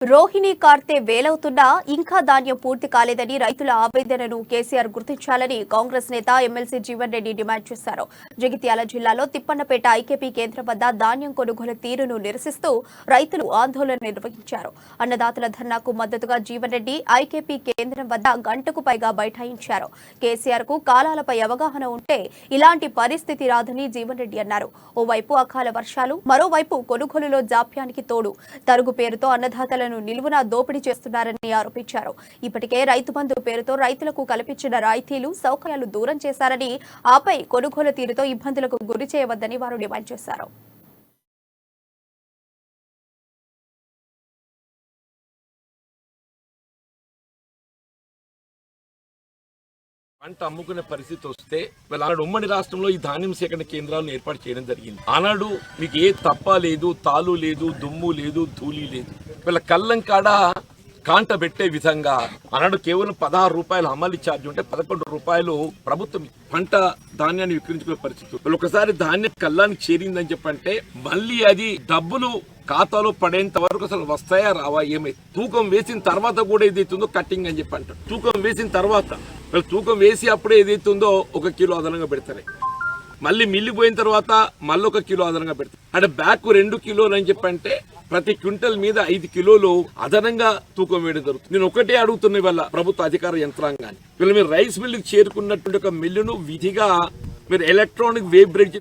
రోహిణి కార్తె వేలవుతున్నా ఇంకా ధాన్యం పూర్తి కాలేదని రైతుల ఆవేదనను కేసీఆర్ గుర్తించాలని కాంగ్రెస్ నేత ఎమ్మెల్సీ జీవన్ రెడ్డి డిమాండ్ చేశారు. జగిత్యాల జిల్లాలో తిప్పన్నపేట ఐకేపీ కేంద్రం వద్ద ధాన్యం కొనుగోలు తీరును నిరసిస్తూ రైతులు ఆందోళన నిర్వహించారు. అన్నదాతల ధర్నాకు మద్దతుగా జీవన్ రెడ్డి ఐకేపీ కేంద్రం వద్ద గంటకు పైగా బైఠాయించారు. కేసీఆర్ కు కాలాలపై అవగాహన ఉంటే ఇలాంటి పరిస్థితి రాదని జీవన్ రెడ్డి అన్నారు. ఓవైపు అకాల వర్షాలు, మరోవైపు కొనుగోలులో జాప్యానికి తోడు తరుగు పేరుతో అన్నదాతల నిలువున దోపిడీ చేస్తున్నారని ఆరోపించారు. ఇప్పటికే రైతు బంధు పేరుతో రైతులకు కల్పించిన రాయితీలు, సౌకర్యాలు దూరం చేశారని, ఆపై కొనుగోలు తీరుతో ఇబ్బందులకు గురి చేయవద్దని వారు డిమాండ్ చేశారు. పంట అమ్ముకునే పరిస్థితి వస్తే ఆనాడు ఉమ్మడి రాష్ట్రంలో ఈ ధాన్యం సేకరణ కేంద్రాలను ఏర్పాటు చేయడం జరిగింది. ఆనాడు మీకు ఏ తప్ప లేదు, తాలు లేదు, దుమ్ము లేదు, ధూళి లేదు. వీళ్ళ కళ్ళం కాడ కాంట పెట్టే విధంగా ఆనాడు కేవలం 16 రూపాయలు హమాలి ఛార్జ్ ఉంటే 11 రూపాయలు ప్రభుత్వం పంట ధాన్యాన్ని విక్రయించుకునే పరిస్థితి. ఒకసారి ధాన్యం కళ్ళానికి చేరిందని చెప్పంటే మళ్ళీ అది డబ్బులు ఖాతాలో పడేంత వరకు అసలు వస్తాయా రావా, ఏమై తూకం వేసిన తర్వాత కూడా ఏదైతుందో కట్టింగ్ అని చెప్పి అంటారు. తూకం వేసిన తర్వాత తూకం వేసి అప్పుడే ఏదైతుందో 1 కిలో అదనంగా పెడతారు. మళ్ళీ మిల్లిపోయిన తర్వాత మళ్ళీ 1 కిలో అదనంగా పెడతారు. అంటే బ్యాక్ 2 కిలోలు అని చెప్పంటే ప్రతి క్వింటల్ మీద 5 కిలోలు అదనంగా తూకం వేయడం జరుగుతుంది. నేను ఒకటే అడుగుతున్న వల్ల ప్రభుత్వ అధికార యంత్రాంగాన్ని, వీళ్ళు మీరు రైస్ మిల్లుకి చేరుకున్నటువంటి ఒక మిల్లును విధిగా మీరు ఎలక్ట్రానిక్ వేవ్ బ్రిడ్జ్